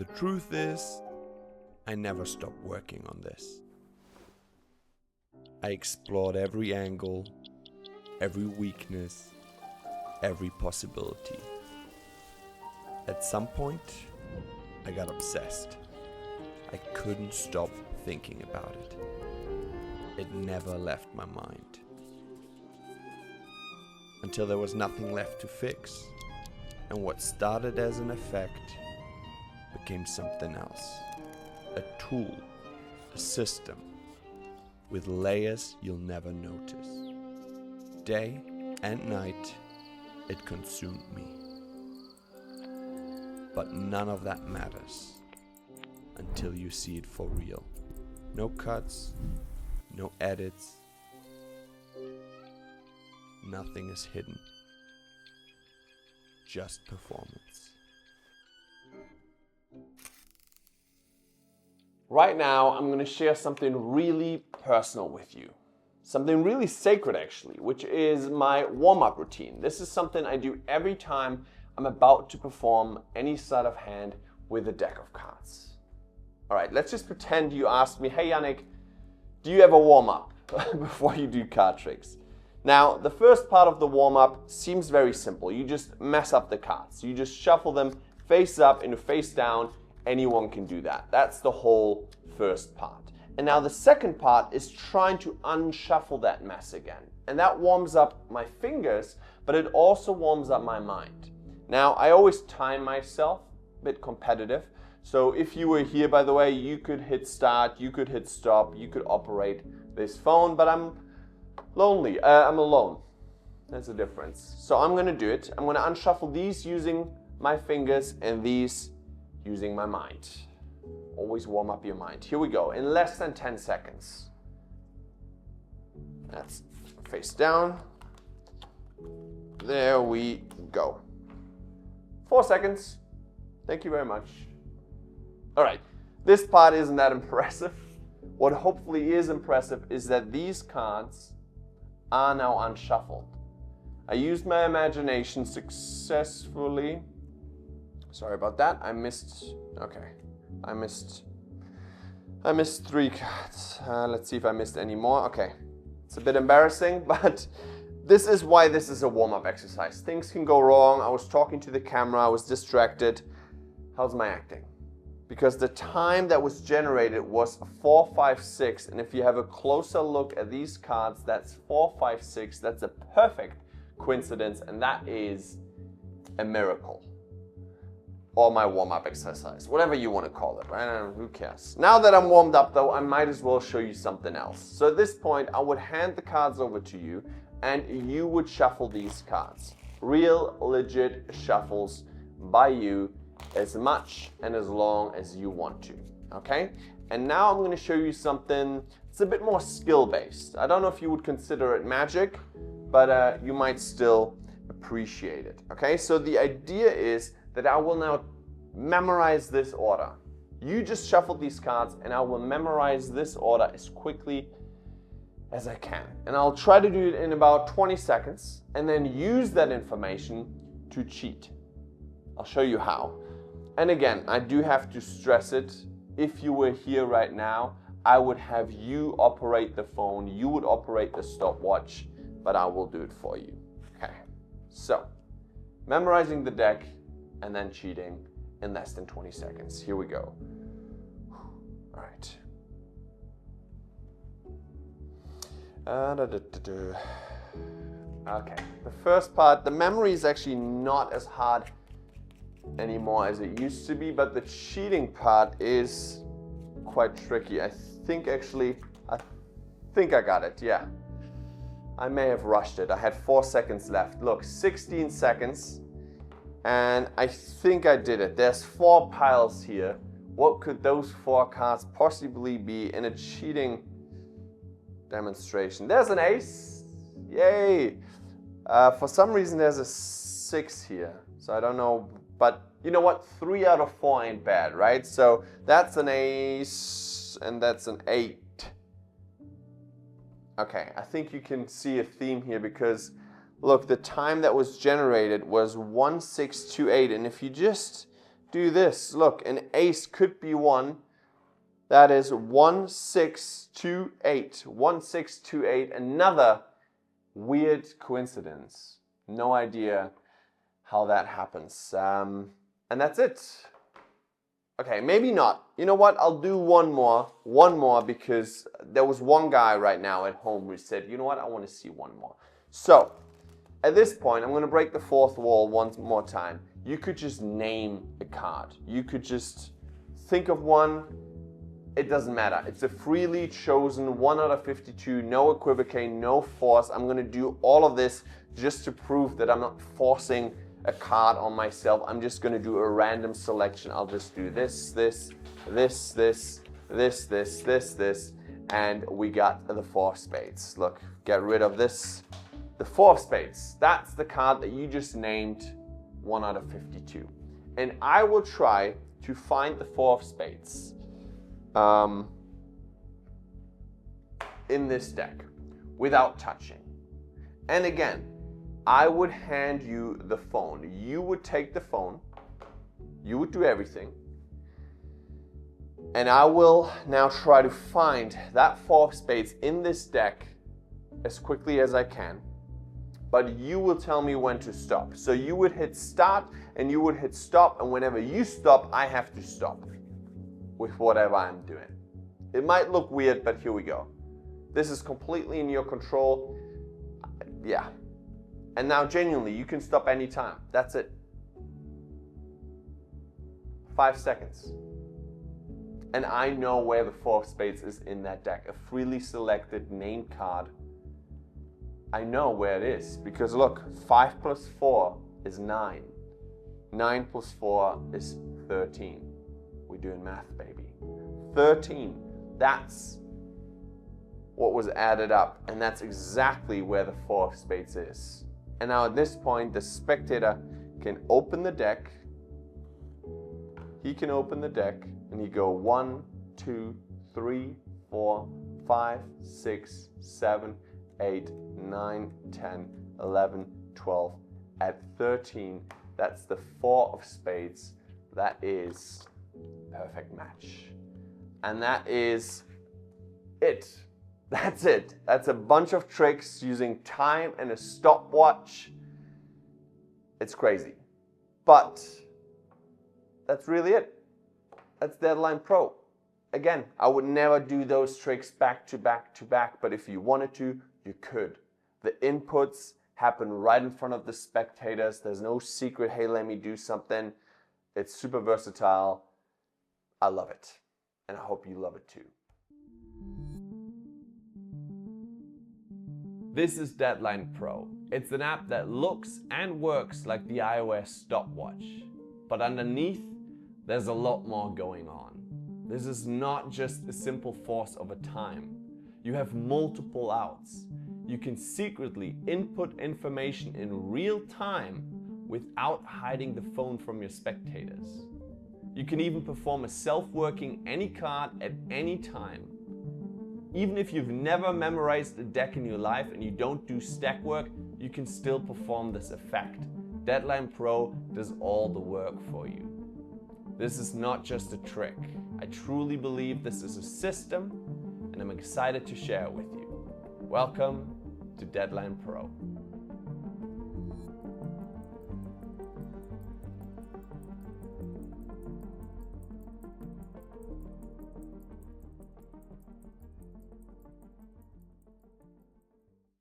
The truth is, I never stopped working on this. I explored every angle, every weakness, every possibility. At some point, I got obsessed. I couldn't stop thinking about it. It never left my mind. Until there was nothing left to fix, and what started as an effect became something else. A tool, a system, with layers you'll never notice. Day and night, it consumed me. But none of that matters until you see it for real. No cuts, no edits, nothing is hidden. Just performance. Right now, I'm going to share something really personal with you. Something really sacred, actually, which is my warm-up routine. This is something I do every time I'm about to perform any sleight of hand with a deck of cards. All right, let's just pretend you asked me, hey Yannick, do you have a warm-up before you do card tricks? Now, the first part of the warm-up seems very simple. You just mess up the cards. You just shuffle them face up into face down. Anyone can do that. That's the whole first part. And now the second part is trying to unshuffle that mess again. And that warms up my fingers, but it also warms up my mind. Now, I always time myself, a bit competitive. So if you were here, by the way, you could hit start, you could hit stop, you could operate this phone, but I'm lonely. I'm alone. There's a difference. So I'm going to do it. I'm going to unshuffle these using my fingers and these using my mind. Always warm up your mind. Here we go. In less than 10 seconds. That's face down. There we go. 4 seconds. Thank you very much. All right. This part isn't that impressive. What hopefully is impressive is that these cards are now unshuffled. I used my imagination successfully. Sorry about that. I missed 3 cards. Let's see if I missed any more. Okay. It's a bit embarrassing, but this is why this is a warm-up exercise. Things can go wrong. I was talking to the camera. I was distracted. How's my acting? Because the time that was generated was 4, 5, 6. And if you have a closer look at these cards, that's 4, 5, 6. That's a perfect coincidence, and that is a miracle. Or my warm-up exercise, whatever you want to call it, right? Who cares? Now that I'm warmed up though, I might as well show you something else. So at this point, I would hand the cards over to you and you would shuffle these cards. Real, legit shuffles by you as much and as long as you want to, okay? And now I'm going to show you something that's a bit more skill-based. I don't know if you would consider it magic, but you might still appreciate it, okay? So the idea is that I will now memorize this order. You just shuffle these cards and I will memorize this order as quickly as I can. And I'll try to do it in about 20 seconds and then use that information to cheat. I'll show you how. And again, I do have to stress it. If you were here right now, I would have you operate the phone, you would operate the stopwatch, but I will do it for you. Okay, so memorizing the deck and then cheating in less than 20 seconds. Here we go. All right. Okay, the first part, the memory is actually not as hard anymore as it used to be, but the cheating part is quite tricky. I think I got it, yeah. I may have rushed it. I had 4 seconds left. Look, 16 seconds. And I think I did it. There's 4 piles here. What could those 4 cards possibly be in a cheating demonstration? There's an ace. Yay. For some reason there's a 6 here. So I don't know, but you know what? 3 out of 4 ain't bad, right? So that's an ace and that's an 8. Okay, I think you can see a theme here because look, the time that was generated was 1628, and if you just do this. Look, an ace could be one. That is 1628. 1628. Another weird coincidence. No idea how that happens. And that's it. Okay, maybe not. You know what? I'll do one more because there was one guy right now at home who said, you know what? I want to see one more. So, at this point, I'm going to break the fourth wall one more time. You could just name a card. You could just think of one. It doesn't matter. It's a freely chosen 1 out of 52, no equivocating, no force. I'm going to do all of this just to prove that I'm not forcing a card on myself. I'm just going to do a random selection. I'll just do this, and we got the 4 of spades. Look, get rid of this. The 4 of spades, that's the card that you just named 1 out of 52. And I will try to find the 4 of spades in this deck without touching. And again, I would hand you the phone. You would take the phone. You would do everything. And I will now try to find that 4 of spades in this deck as quickly as I can. But you will tell me when to stop. So you would hit start and you would hit stop, and whenever you stop, I have to stop with whatever I'm doing. It might look weird, but here we go. This is completely in your control. Yeah. And now genuinely, you can stop anytime. That's it. 5 seconds. And I know where the 4 of spades is in that deck. A freely selected named card. I know where it is because look, 5 plus 4 is 9. 9 plus 4 is 13. We're doing math, baby. 13. That's what was added up, and that's exactly where the 4 of spades is. And now at this point, the spectator can open the deck. He can open the deck and he go 1, 2, 3, 4, 5, 6, 7, 8, 9, 10, 11, 12. At 13, that's the 4 of spades. That is perfect match. And that is it. That's it. That's a bunch of tricks using time and a stopwatch. It's crazy. But that's really it. That's Deadline Pro. Again, I would never do those tricks back to back to back, but if you wanted to, you could. The inputs happen right in front of the spectators. There's no secret, hey, let me do something. It's super versatile. I love it. And I hope you love it too. This is Deadline Pro. It's an app that looks and works like the iOS stopwatch. But underneath, there's a lot more going on. This is not just a simple force of a time. You have multiple outs. You can secretly input information in real time without hiding the phone from your spectators. You can even perform a self-working any card at any time. Even if you've never memorized a deck in your life and you don't do stack work, you can still perform this effect. Deadline Pro does all the work for you. This is not just a trick. I truly believe this is a system, and I'm excited to share it with you. Welcome to Deadline Pro.